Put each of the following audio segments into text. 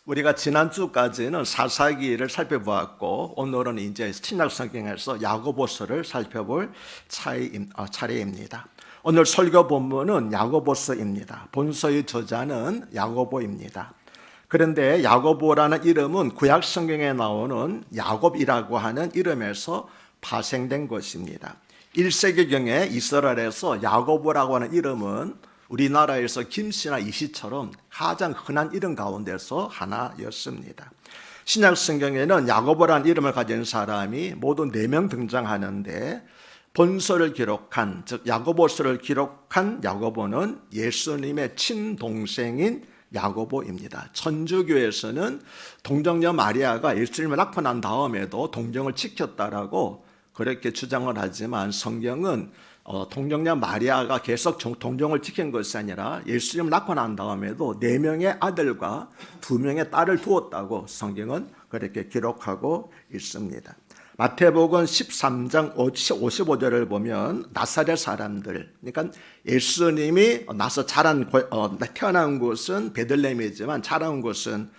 우리가 지난주까지는 사사기를 살펴보았고 오늘은 이제 신약 성경에서 야고보서를 살펴볼 차례입니다. 오늘 설교 본문은 야고보서입니다. 본서의 저자는 야고보입니다. 그런데 야고보라는 이름은 구약 성경에 나오는 야곱이라고 하는 이름에서 파생된 것입니다. 1세기경에 이스라엘에서 야고보라고 하는 이름은 우리나라에서 김씨나 이씨처럼 가장 흔한 이름 가운데서 하나였습니다. 신약 성경에는 야고보라는 이름을 가진 사람이 모두 4명 등장하는데 본서를 기록한, 즉 야고보서를 기록한 야고보는 예수님의 친동생인 야고보입니다. 천주교에서는 동정녀 마리아가 예수님을 낳고 난 다음에도 동정을 지켰다라고 그렇게 주장을 하지만 성경은 동정녀 마리아가 계속 동정을 지킨 것이 아니라 예수님을 낳고 난 다음에도 4명의 아들과 2명의 딸을 두었다고 성경은 그렇게 기록하고 있습니다. 마태복음 13장 55절을 보면 나사렛 사람들, 그러니까 예수님이 태어난 곳은 베들레헴이지만 자란 곳은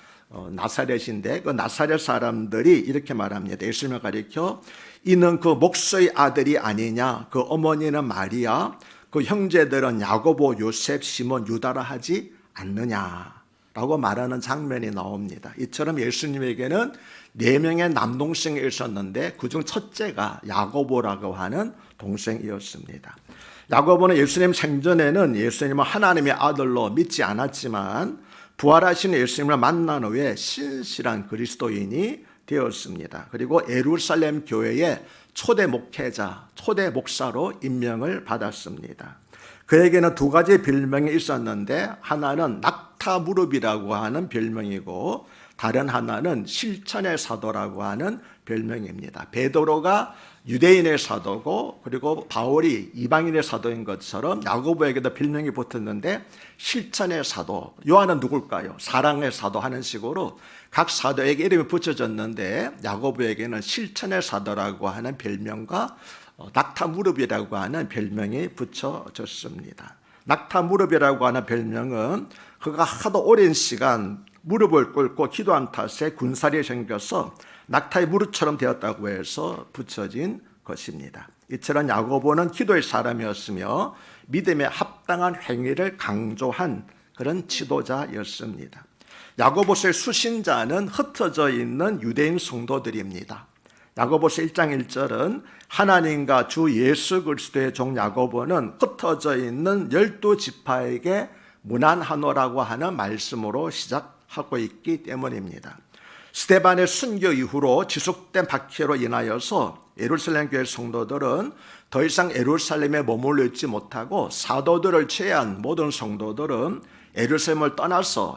나사렛인데 그 나사렛 사람들이 이렇게 말합니다. 예수님을 가리켜 이는 그 목수의 아들이 아니냐, 그 어머니는 마리아, 그 형제들은 야고보, 요셉, 시몬, 유다라 하지 않느냐라고 말하는 장면이 나옵니다. 이처럼 예수님에게는 4명의 남동생이 있었는데 그중 첫째가 야고보라고 하는 동생이었습니다. 야고보는 예수님 생전에는 예수님을 하나님의 아들로 믿지 않았지만 부활하신 예수님을 만난 후에 신실한 그리스도인이 되었습니다. 그리고 예루살렘 교회의 초대 목회자, 초대 목사로 임명을 받았습니다. 그에게는 2가지 별명이 있었는데 하나는 낙타무릎이라고 하는 별명이고 다른 하나는 실천의 사도라고 하는 별명입니다. 베드로가 유대인의 사도고 그리고 바울이 이방인의 사도인 것처럼 야고보에게도 별명이 붙었는데 실천의 사도, 요한은 누굴까요? 사랑의 사도 하는 식으로 각 사도에게 이름이 붙여졌는데 야고보에게는 실천의 사도라고 하는 별명과 낙타무릎이라고 하는 별명이 붙여졌습니다. 낙타무릎이라고 하는 별명은 그가 하도 오랜 시간 무릎을 꿇고 기도한 탓에 군살이 생겨서 낙타의 무릎처럼 되었다고 해서 붙여진 것입니다. 이처럼 야고보는 기도의 사람이었으며 믿음에 합당한 행위를 강조한 그런 지도자였습니다. 야고보서의 수신자는 흩어져 있는 유대인 성도들입니다. 야고보서 1장 1절은 하나님과 주 예수 그리스도의 종 야고보는 흩어져 있는 12지파에게 문안하노라고 하는 말씀으로 시작하고 있기 때문입니다. 스데반의 순교 이후로 지속된 박해로 인하여서 예루살렘 교회 성도들은 더 이상 예루살렘에 머물러 있지 못하고 사도들을 제외한 모든 성도들은 예루살렘을 떠나서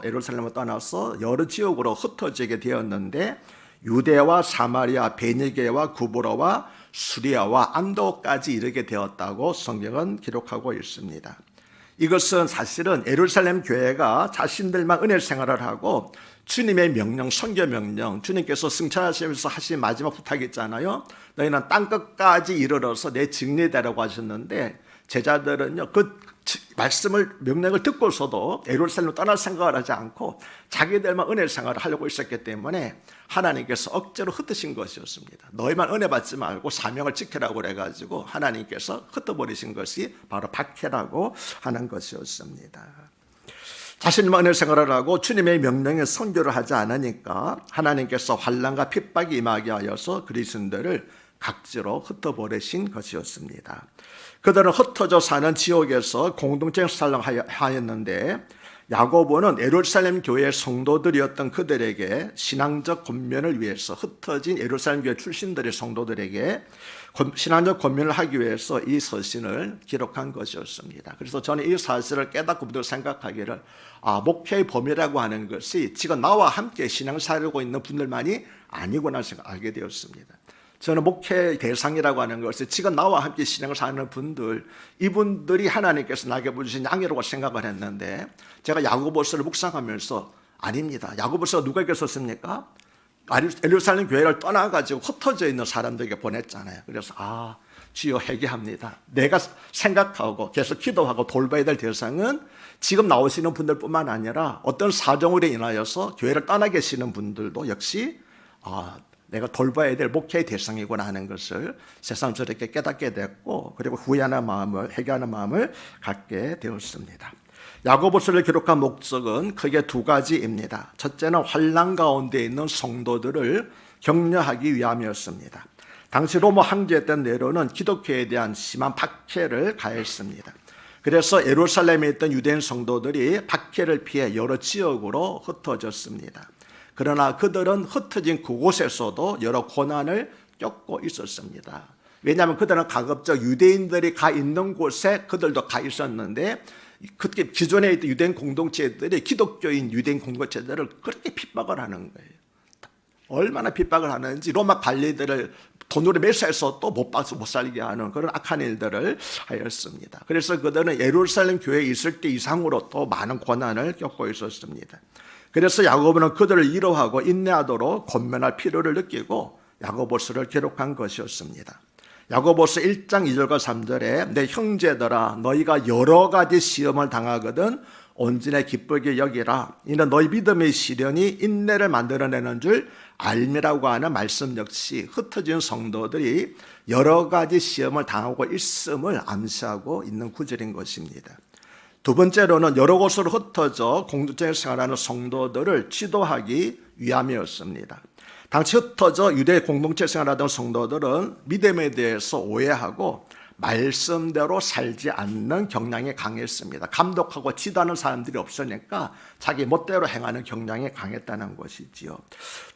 여러 지역으로 흩어지게 되었는데 유대와 사마리아, 베니게와 구브로와 수리아와 안도까지 이르게 되었다고 성경은 기록하고 있습니다. 이것은 사실은 예루살렘 교회가 자신들만 은혜 생활을 하고 주님의 명령, 선교 명령, 주님께서 승천하시면서 하신 마지막 부탁이 있잖아요. 너희는 땅끝까지 이르러서 내 증례되라고 하셨는데 제자들은요 그 말씀을 명령을 듣고서도 예루살렘을 떠날 생각을 하지 않고 자기들만 은혜 생활을 하려고 있었기 때문에 하나님께서 억지로 흩으신 것이었습니다. 너희만 은혜 받지 말고 사명을 지키라고 그래가지고 하나님께서 흩어버리신 것이 바로 박해라고 하는 것이었습니다. 자신만 은혜 생활을 하고 주님의 명령에 선교를 하지 않으니까 하나님께서 환난과 핍박이 임하게 하여서 그리스도인들을 각지로 흩어버리신 것이었습니다. 그들은 흩어져 사는 지역에서 공동체를 살롱하였는데 야고보는 예루살렘 교회 성도들이었던 그들에게 신앙적 권면을 위해서 흩어진 예루살렘 교회 출신들의 성도들에게 신앙적 권면을 하기 위해서 이 서신을 기록한 것이었습니다. 그래서 저는 이 사실을 깨닫고 생각하기를 목회의 범위라고 하는 것이 지금 나와 함께 신앙사를 있는 분들만이 아니구나 알게 되었습니다. 저는 목회 대상이라고 하는 것이 지금 나와 함께 신앙을 사는 분들, 이분들이 하나님께서 나에게 주신 양이라고 생각을 했는데 제가 야고보서를 묵상하면서 아닙니다. 야고보서가 누구에게 썼습니까? 예루살렘 교회를 떠나가지고 흩어져 있는 사람들에게 보냈잖아요. 그래서 주여 회개합니다. 내가 생각하고 계속 기도하고 돌봐야 될 대상은 지금 나오시는 분들뿐만 아니라 어떤 사정으로 인하여서 교회를 떠나 계시는 분들도 역시 내가 돌봐야 될 목회의 대상이구나 하는 것을 새삼스럽게 깨닫게 됐고, 그리고 후회하는 마음을, 회개하는 마음을 갖게 되었습니다. 야고보서를 기록한 목적은 크게 두 가지입니다. 첫째는 환난 가운데 있는 성도들을 격려하기 위함이었습니다. 당시 로마 황제였던 네로는 기독교에 대한 심한 박해를 가했습니다. 그래서 예루살렘에 있던 유대인 성도들이 박해를 피해 여러 지역으로 흩어졌습니다. 그러나 그들은 흩어진 그곳에서도 여러 고난을 겪고 있었습니다. 왜냐하면 그들은 가급적 유대인들이 가 있는 곳에 그들도 가 있었는데, 그때 기존에 있던 유대인 공동체들이 기독교인 유대인 공동체들을 그렇게 핍박을 하는 거예요. 얼마나 핍박을 하는지, 로마 관리들을 돈으로 매수해서 또 못 살게 하는 그런 악한 일들을 하였습니다. 그래서 그들은 예루살렘 교회에 있을 때 이상으로 또 많은 고난을 겪고 있었습니다. 그래서 야고보는 그들을 위로하고 인내하도록 권면할 필요를 느끼고 야고보서를 기록한 것이었습니다. 야고보서 1장 2절과 3절에 내 형제들아 너희가 여러 가지 시험을 당하거든 온전히 기쁘게 여기라. 이는 너희 믿음의 시련이 인내를 만들어내는 줄 알미라고 하는 말씀 역시 흩어진 성도들이 여러 가지 시험을 당하고 있음을 암시하고 있는 구절인 것입니다. 두 번째로는 여러 곳으로 흩어져 공동체 생활하는 성도들을 지도하기 위함이었습니다. 당시 흩어져 유대 공동체 생활하던 성도들은 믿음에 대해서 오해하고 말씀대로 살지 않는 경향이 강했습니다. 감독하고 지도하는 사람들이 없으니까 자기 멋대로 행하는 경향이 강했다는 것이지요.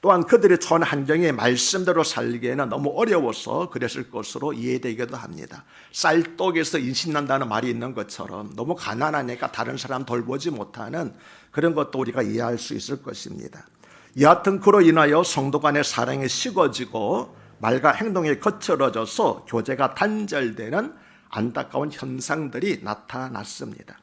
또한 그들의 처한 환경이 말씀대로 살기에는 너무 어려워서 그랬을 것으로 이해되기도 합니다. 쌀떡에서 인신난다는 말이 있는 것처럼 너무 가난하니까 다른 사람 돌보지 못하는 그런 것도 우리가 이해할 수 있을 것입니다. 여하튼 그로 인하여 성도 간의 사랑이 식어지고 말과 행동이 거칠어져서 교제가 단절되는 안타까운 현상들이 나타났습니다.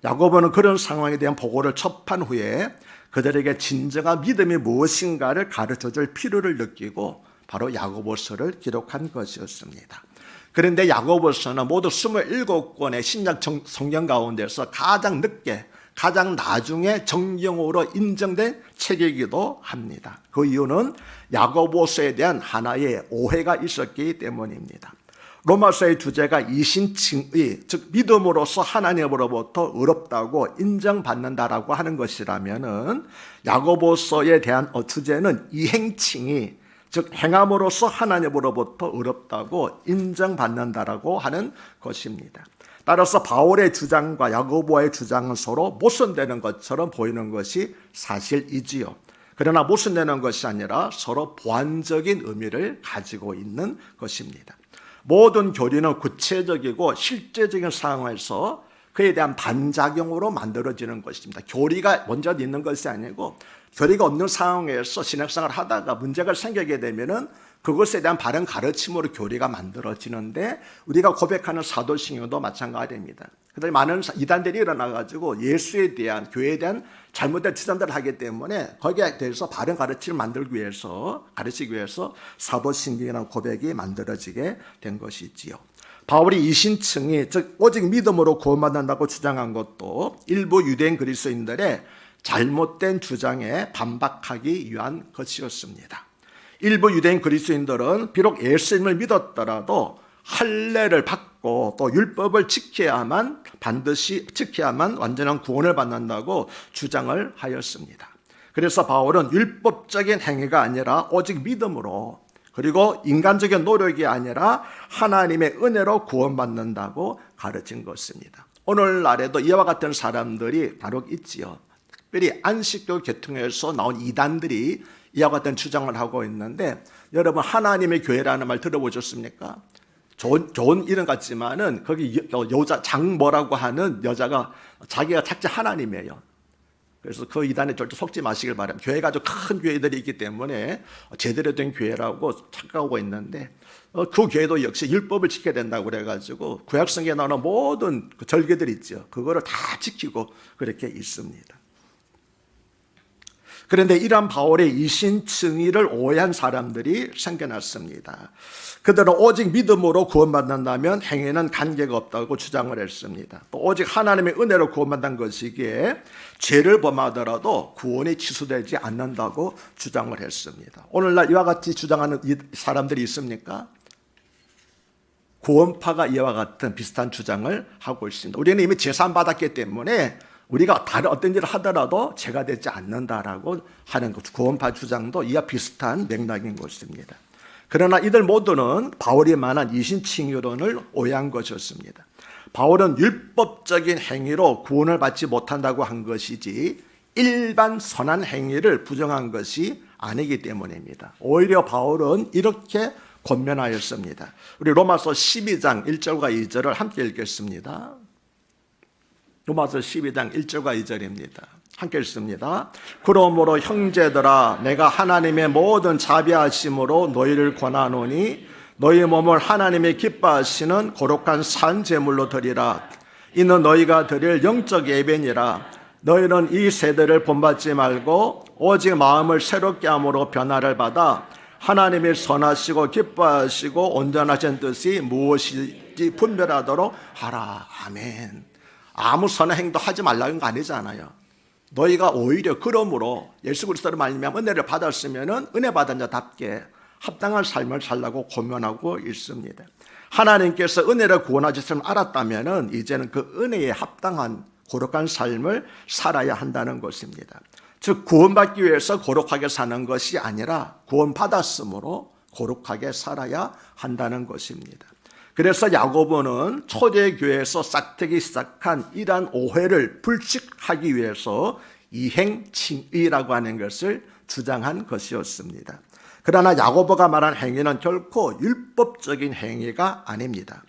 야고보는 그런 상황에 대한 보고를 접한 후에 그들에게 진정한 믿음이 무엇인가를 가르쳐줄 필요를 느끼고 바로 야고보서를 기록한 것이었습니다. 그런데 야고보서는 모두 27권의 신약 성경 가운데서 가장 늦게 가장 나중에 정경으로 인정된 책이기도 합니다. 그 이유는 야고보서에 대한 하나의 오해가 있었기 때문입니다. 로마서의 주제가 이신칭의, 즉 믿음으로써 하나님으로부터 의롭다고 인정받는다라고 하는 것이라면은 야고보서에 대한 주제는 이행칭의, 즉 행함으로써 하나님으로부터 의롭다고 인정받는다라고 하는 것입니다. 따라서 바울의 주장과 야고보의 주장은 서로 모순되는 것처럼 보이는 것이 사실이지요. 그러나 모순되는 것이 아니라 서로 보완적인 의미를 가지고 있는 것입니다. 모든 교리는 구체적이고 실제적인 상황에서 그에 대한 반작용으로 만들어지는 것입니다. 교리가 먼저 있는 것이 아니고 교리가 없는 상황에서 신학생활을 하다가 문제가 생기게 되면은 그것에 대한 바른 가르침으로 교리가 만들어지는데, 우리가 고백하는 사도신경도 마찬가지입니다. 그다음에 많은 이단들이 일어나가지고 예수에 대한, 교회에 대한 잘못된 주장들을 하기 때문에 거기에 대해서 바른 가르침을 가르치기 위해서 사도신경이라는 고백이 만들어지게 된 것이지요. 바울이 이신층이, 즉 오직 믿음으로 구원받는다고 주장한 것도 일부 유대인 그리스도인들의 잘못된 주장에 반박하기 위한 것이었습니다. 일부 유대인 그리스도인들은 비록 예수님을 믿었더라도 할례를 받고 또 율법을 반드시 지켜야만 완전한 구원을 받는다고 주장을 하였습니다. 그래서 바울은 율법적인 행위가 아니라 오직 믿음으로, 그리고 인간적인 노력이 아니라 하나님의 은혜로 구원받는다고 가르친 것입니다. 오늘날에도 이와 같은 사람들이 바로 있지요. 특별히 안식교 계통에서 나온 이단들이 이와 같은 주장을 하고 있는데, 여러분 하나님의 교회라는 말 들어보셨습니까? 좋은 이름 같지만은 거기 여자 장모라고 하는 여자가 자기가 착자 하나님이에요. 그래서 그 이단에 절대 속지 마시길 바랍니다. 교회가 아주 큰 교회들이 있기 때문에 제대로 된 교회라고 착각하고 있는데, 그 교회도 역시 율법을 지켜야 된다고 그래가지고 구약성경에 나오는 모든 그 절개들 있죠. 그거를 다 지키고 그렇게 있습니다. 그런데 이러한 바울의 이신칭의를 오해한 사람들이 생겨났습니다. 그들은 오직 믿음으로 구원받는다면 행위는 관계가 없다고 주장을 했습니다. 또 오직 하나님의 은혜로 구원받는 것이기에 죄를 범하더라도 구원이 취소되지 않는다고 주장을 했습니다. 오늘날 이와 같이 주장하는 사람들이 있습니까? 구원파가 이와 같은 비슷한 주장을 하고 있습니다. 우리는 이미 제산 받았기 때문에 우리가 다른 어떤 일을 하더라도 죄가 되지 않는다라고 하는 것, 구원파 주장도 이와 비슷한 맥락인 것입니다. 그러나 이들 모두는 바울이 말한 이신칭의론을 오해한 것이었습니다. 바울은 율법적인 행위로 구원을 받지 못한다고 한 것이지 일반 선한 행위를 부정한 것이 아니기 때문입니다. 오히려 바울은 이렇게 권면하였습니다. 우리 로마서 12장 1절과 2절을 함께 읽겠습니다. 로마서 12장 1절과 2절입니다. 함께 읽습니다. 그러므로 형제들아 내가 하나님의 모든 자비하심으로 너희를 권하노니 너희 몸을 하나님의 기뻐하시는 거룩한 산 제물로 드리라. 이는 너희가 드릴 영적 예배니라. 너희는 이 세대를 본받지 말고 오직 마음을 새롭게 함으로 변화를 받아 하나님의 선하시고 기뻐하시고 온전하신 뜻이 무엇인지 분별하도록 하라. 아멘. 아무 선한 행도 하지 말라는 거 아니잖아요. 너희가 오히려 그러므로 예수 그리스도를 말미암아 은혜를 받았으면 은혜 받은 자답게 합당한 삶을 살라고 권면하고 있습니다. 하나님께서 은혜를 구원하셨음을 알았다면 이제는 그 은혜에 합당한 거룩한 삶을 살아야 한다는 것입니다. 즉 구원받기 위해서 거룩하게 사는 것이 아니라 구원받았으므로 거룩하게 살아야 한다는 것입니다. 그래서 야고보는 초대교회에서 싹트기 시작한 이러한 오해를 불식하기 위해서 이행칭의라고 하는 것을 주장한 것이었습니다. 그러나 야고보가 말한 행위는 결코 율법적인 행위가 아닙니다.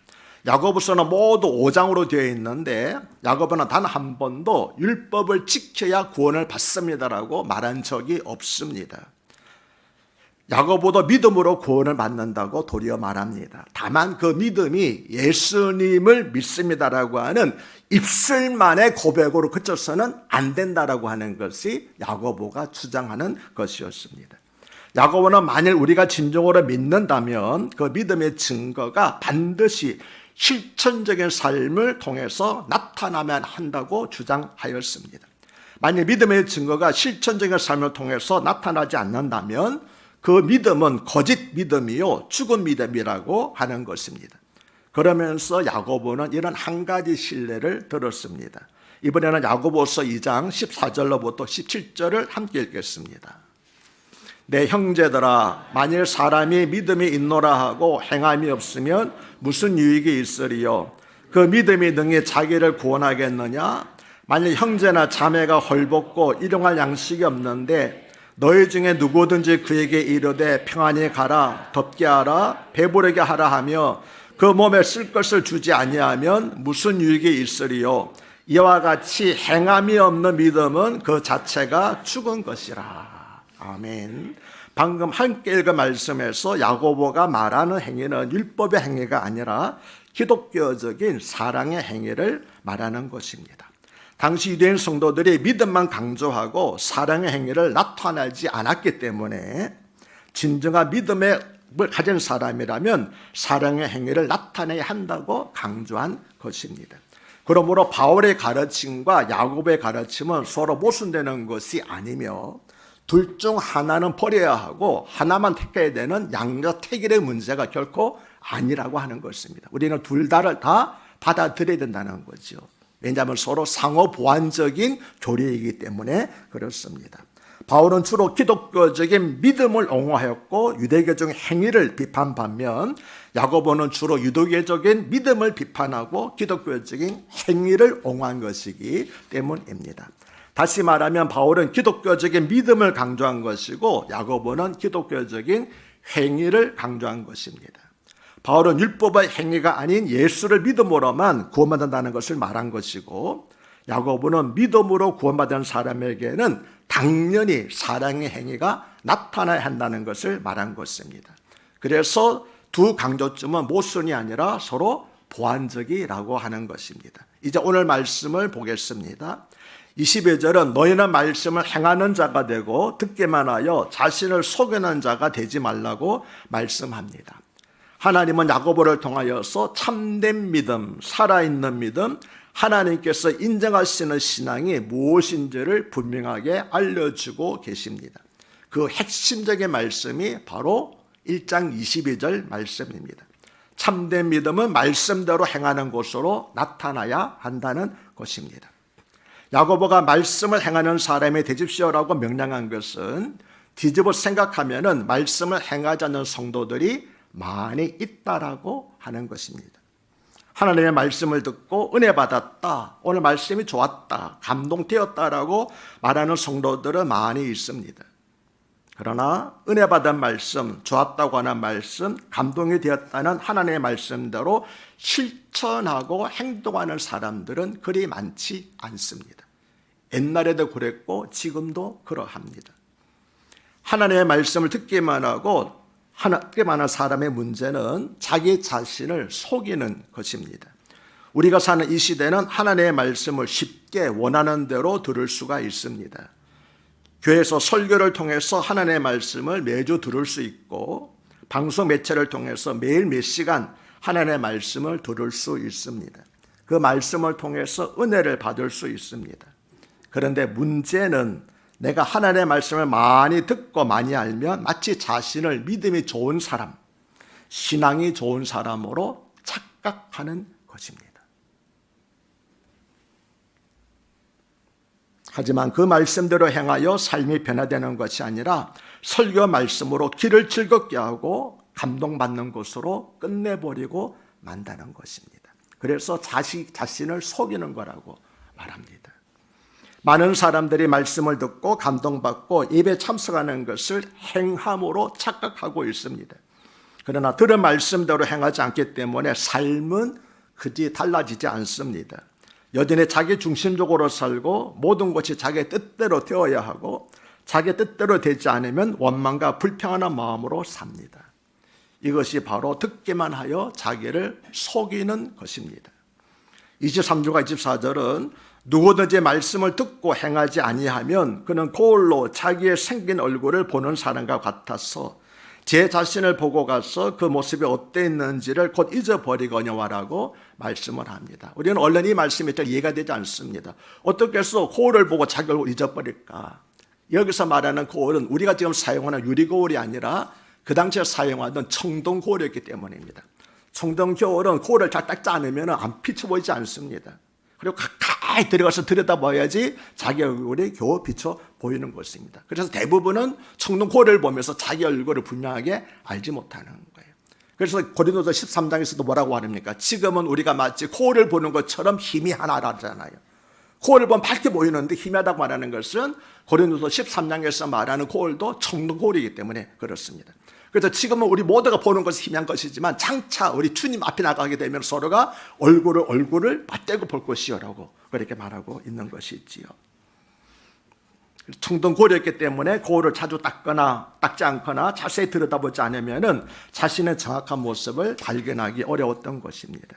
야고보서는 모두 5장으로 되어 있는데 야고보는 단 한 번도 율법을 지켜야 구원을 받습니다라고 말한 적이 없습니다. 야고보도 믿음으로 구원을 받는다고 도리어 말합니다. 다만 그 믿음이 예수님을 믿습니다라고 하는 입술만의 고백으로 그쳐서는 안 된다라고 하는 것이 야고보가 주장하는 것이었습니다. 야고보는 만일 우리가 진정으로 믿는다면 그 믿음의 증거가 반드시 실천적인 삶을 통해서 나타나면 한다고 주장하였습니다. 만일 믿음의 증거가 실천적인 삶을 통해서 나타나지 않는다면 그 믿음은 거짓 믿음이요 죽은 믿음이라고 하는 것입니다. 그러면서 야고보는 이런 한 가지 신뢰를 들었습니다. 이번에는 야고보서 2장 14절로부터 17절을 함께 읽겠습니다. 내 형제들아 만일 사람이 믿음이 있노라 하고 행함이 없으면 무슨 유익이 있으리요? 그 믿음이 능히 자기를 구원하겠느냐? 만일 형제나 자매가 헐벗고 일용할 양식이 없는데 너희 중에 누구든지 그에게 이르되 평안히 가라, 덥게 하라, 배부르게 하라 하며 그 몸에 쓸 것을 주지 아니하면 무슨 유익이 있으리요? 이와 같이 행함이 없는 믿음은 그 자체가 죽은 것이라. 아멘. 방금 함께 읽은 말씀에서 야고보가 말하는 행위는 율법의 행위가 아니라 기독교적인 사랑의 행위를 말하는 것입니다. 당시 유대인 성도들이 믿음만 강조하고 사랑의 행위를 나타내지 않았기 때문에 진정한 믿음을 가진 사람이라면 사랑의 행위를 나타내야 한다고 강조한 것입니다. 그러므로 바울의 가르침과 야고보의 가르침은 서로 모순되는 것이 아니며 둘 중 하나는 버려야 하고 하나만 택해야 되는 양자 택일의 문제가 결코 아니라고 하는 것입니다. 우리는 둘 다를 다 받아들여야 된다는 거죠. 왜냐하면 서로 상호 보완적인 교리이기 때문에 그렇습니다. 바울은 주로 기독교적인 믿음을 옹호하였고 유대교적인 행위를 비판 반면 야고보는 주로 유대교적인 믿음을 비판하고 기독교적인 행위를 옹호한 것이기 때문입니다. 다시 말하면 바울은 기독교적인 믿음을 강조한 것이고 야고보는 기독교적인 행위를 강조한 것입니다. 바울은 율법의 행위가 아닌 예수를 믿음으로만 구원받는다는 것을 말한 것이고 야고보는 믿음으로 구원받은 사람에게는 당연히 사랑의 행위가 나타나야 한다는 것을 말한 것입니다. 그래서 두 강조점은 모순이 아니라 서로 보완적이라고 하는 것입니다. 이제 오늘 말씀을 보겠습니다. 22절은 너희는 말씀을 행하는 자가 되고 듣기만 하여 자신을 속이는 자가 되지 말라고 말씀합니다. 하나님은 야고보를 통하여서 참된 믿음, 살아있는 믿음, 하나님께서 인정하시는 신앙이 무엇인지를 분명하게 알려주고 계십니다. 그 핵심적인 말씀이 바로 1장 22절 말씀입니다. 참된 믿음은 말씀대로 행하는 것으로 나타나야 한다는 것입니다. 야고보가 말씀을 행하는 사람이 되십시오라고 명령한 것은 뒤집어 생각하면은 말씀을 행하지 않는 성도들이 많이 있다라고 하는 것입니다. 하나님의 말씀을 듣고 은혜 받았다, 오늘 말씀이 좋았다, 감동되었다라고 말하는 성도들은 많이 있습니다. 그러나 은혜 받은 말씀, 좋았다고 하는 말씀, 감동이 되었다는 하나님의 말씀대로 실천하고 행동하는 사람들은 그리 많지 않습니다. 옛날에도 그랬고 지금도 그러합니다. 하나님의 말씀을 듣기만 하고 듣기만 한 사람의 문제는 자기 자신을 속이는 것입니다. 우리가 사는 이 시대는 하나님의 말씀을 쉽게 원하는 대로 들을 수가 있습니다. 교회에서 설교를 통해서 하나님의 말씀을 매주 들을 수 있고 방송 매체를 통해서 매일 몇 시간 하나님의 말씀을 들을 수 있습니다. 그 말씀을 통해서 은혜를 받을 수 있습니다. 그런데 문제는 내가 하나님의 말씀을 많이 듣고 많이 알면 마치 자신을 믿음이 좋은 사람, 신앙이 좋은 사람으로 착각하는 것입니다. 하지만 그 말씀대로 행하여 삶이 변화되는 것이 아니라 설교 말씀으로 길을 즐겁게 하고 감동받는 것으로 끝내버리고 만다는 것입니다. 그래서 자신을 속이는 거라고 말합니다. 많은 사람들이 말씀을 듣고 감동받고 예배 참석하는 것을 행함으로 착각하고 있습니다. 그러나 들은 말씀대로 행하지 않기 때문에 삶은 그지 달라지지 않습니다. 여전히 자기 중심적으로 살고 모든 것이 자기 뜻대로 되어야 하고 자기 뜻대로 되지 않으면 원망과 불평하는 마음으로 삽니다. 이것이 바로 듣기만 하여 자기를 속이는 것입니다. 23절과 24절은 누구든지 말씀을 듣고 행하지 아니하면 그는 거울로 자기의 생긴 얼굴을 보는 사람과 같아서 제 자신을 보고 가서 그 모습이 어땠는지를 곧 잊어버리거니와라고 말씀을 합니다. 우리는 얼른 이 말씀이 잘 이해가 되지 않습니다. 어떻게 해서 거울을 보고 자기 얼굴을 잊어버릴까? 여기서 말하는 거울은 우리가 지금 사용하는 유리거울이 아니라 그 당시에 사용하던 청동 거울이었기 때문입니다. 청동 거울은 거울을 잘 닦지 않으면 안 비쳐 보이지 않습니다. 그리고 가까이 들어가서 들여다봐야지 자기 얼굴이 겨우 비쳐 보이는 것입니다. 그래서 대부분은 청동 거울을 보면서 자기 얼굴을 분명하게 알지 못하는 거예요. 그래서 고린도서 13장에서도 뭐라고 하십니까? 지금은 우리가 마치 거울을 보는 것처럼 희미하나라잖아요. 거울을 보면 밝게 보이는데 희미하다고 말하는 것은 고린도서 13장에서 말하는 거울도 청동 거울이기 때문에 그렇습니다. 그래서 지금은 우리 모두가 보는 것이 희미한 것이지만 장차 우리 주님 앞에 나가게 되면 서로가 얼굴을 맞대고 볼 것이요라고 그렇게 말하고 있는 것이지요. 청동 거울이었기 때문에 거울을 자주 닦지 않거나 자세히 들여다보지 않으면 자신의 정확한 모습을 발견하기 어려웠던 것입니다.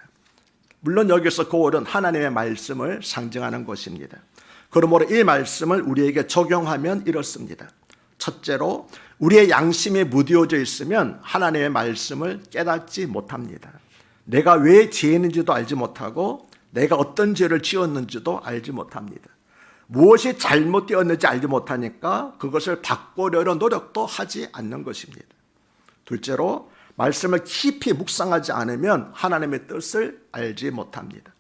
물론 여기서 거울은 하나님의 말씀을 상징하는 것입니다. 그러므로 이 말씀을 우리에게 적용하면 이렇습니다. 첫째로 우리의 양심이 무디어져 있으면 하나님의 말씀을 깨닫지 못합니다. 내가 왜 죄인인지도 알지 못하고 내가 어떤 죄를 지었는지도 알지 못합니다. 무엇이 잘못되었는지 알지 못하니까 그것을 바꾸려는 노력도 하지 않는 것입니다. 둘째로 말씀을 깊이 묵상하지 않으면 하나님의 뜻을 알지 못합니다.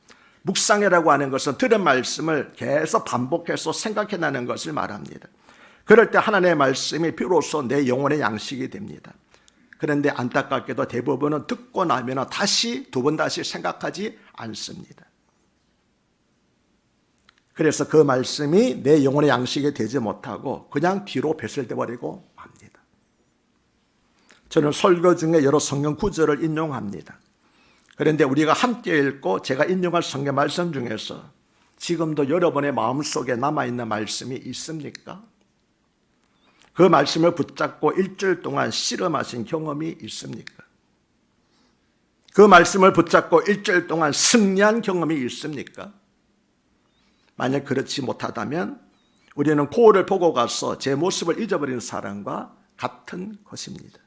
묵상이라고 하는 것은 들은 말씀을 계속 반복해서 생각해내는 것을 말합니다. 그럴 때 하나님의 말씀이 비로소 내 영혼의 양식이 됩니다. 그런데 안타깝게도 대부분은 듣고 나면 두 번 다시 생각하지 않습니다. 그래서 그 말씀이 내 영혼의 양식이 되지 못하고 그냥 뒤로 배설돼 버리고 맙니다. 저는 설교 중에 여러 성경 구절을 인용합니다. 그런데 우리가 함께 읽고 제가 인용할 성경 말씀 중에서 지금도 여러분의 마음속에 남아있는 말씀이 있습니까? 그 말씀을 붙잡고 일주일 동안 씨름하신 경험이 있습니까? 그 말씀을 붙잡고 일주일 동안 승리한 경험이 있습니까? 만약 그렇지 못하다면 우리는 거울을 보고 가서 제 모습을 잊어버리는 사람과 같은 것입니다.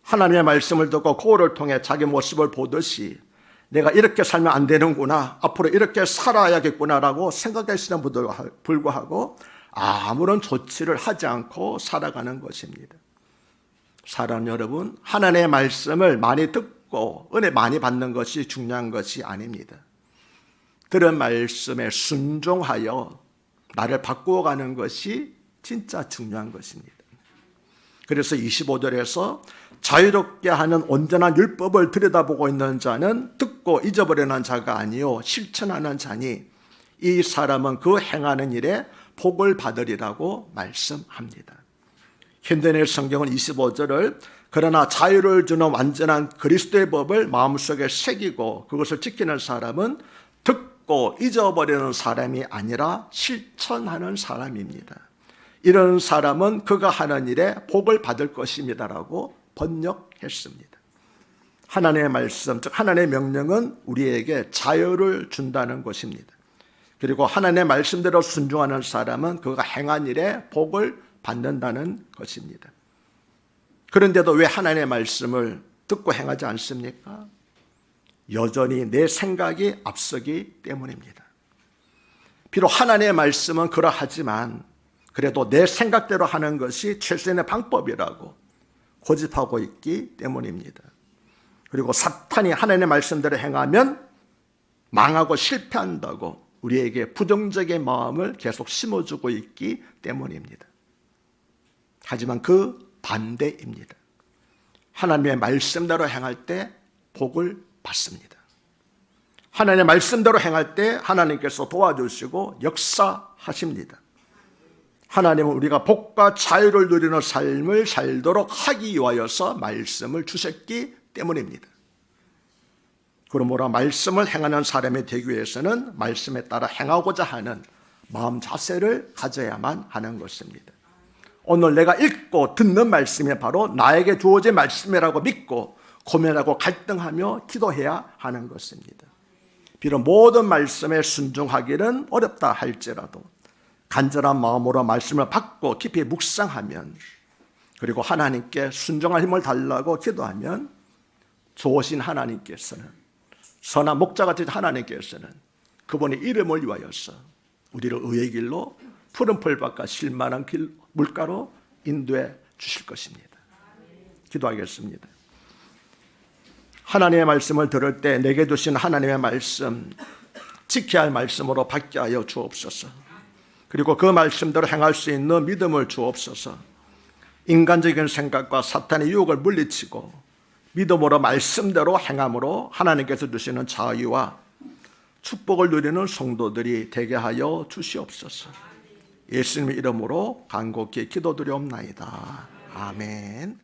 하나님의 말씀을 듣고 거울을 통해 자기 모습을 보듯이 내가 이렇게 살면 안 되는구나, 앞으로 이렇게 살아야겠구나라고 생각했음에도 불구하고 아무런 조치를 하지 않고 살아가는 것입니다. 사랑 여러분, 하나님의 말씀을 많이 듣고 은혜 많이 받는 것이 중요한 것이 아닙니다. 들은 말씀에 순종하여 나를 바꾸어가는 것이 진짜 중요한 것입니다. 그래서 25절에서 자유롭게 하는 온전한 율법을 들여다보고 있는 자는 듣고 잊어버리는 자가 아니요 실천하는 자니 이 사람은 그 행하는 일에 복을 받으리라고 말씀합니다. 현대의 성경은 25절을 그러나 자유를 주는 완전한 그리스도의 법을 마음속에 새기고 그것을 지키는 사람은 듣고 잊어버리는 사람이 아니라 실천하는 사람입니다. 이런 사람은 그가 하는 일에 복을 받을 것입니다라고 번역했습니다. 하나님의 말씀, 즉 하나님의 명령은 우리에게 자유를 준다는 것입니다. 그리고 하나님의 말씀대로 순종하는 사람은 그가 행한 일에 복을 받는다는 것입니다. 그런데도 왜 하나님의 말씀을 듣고 행하지 않습니까? 여전히 내 생각이 앞서기 때문입니다. 비록 하나님의 말씀은 그러하지만 그래도 내 생각대로 하는 것이 최선의 방법이라고 고집하고 있기 때문입니다. 그리고 사탄이 하나님의 말씀대로 행하면 망하고 실패한다고 우리에게 부정적인 마음을 계속 심어주고 있기 때문입니다. 하지만 그 반대입니다. 하나님의 말씀대로 행할 때 복을 받습니다. 하나님의 말씀대로 행할 때 하나님께서 도와주시고 역사하십니다. 하나님은 우리가 복과 자유를 누리는 삶을 살도록 하기 위하여서 말씀을 주셨기 때문입니다. 그러므로 말씀을 행하는 사람이 되기 위해서는 말씀에 따라 행하고자 하는 마음 자세를 가져야만 하는 것입니다. 오늘 내가 읽고 듣는 말씀이 바로 나에게 주어진 말씀이라고 믿고 고민하고 갈등하며 기도해야 하는 것입니다. 비록 모든 말씀에 순종하기는 어렵다 할지라도 간절한 마음으로 말씀을 받고 깊이 묵상하면 그리고 하나님께 순종할 힘을 달라고 기도하면 좋으신 하나님께서는 선한 목자같은 하나님께서는 그분의 이름을 위하여서 우리를 의의 길로 푸른 풀밭과 실만한 물가로 인도해 주실 것입니다. 기도하겠습니다. 하나님의 말씀을 들을 때 내게 주신 하나님의 말씀 지켜야 할 말씀으로 받게 하여 주옵소서. 그리고 그 말씀대로 행할 수 있는 믿음을 주옵소서. 인간적인 생각과 사탄의 유혹을 물리치고 믿음으로 말씀대로 행함으로 하나님께서 주시는 자유와 축복을 누리는 성도들이 되게 하여 주시옵소서. 예수님의 이름으로 간곡히 기도드리옵나이다. 아멘.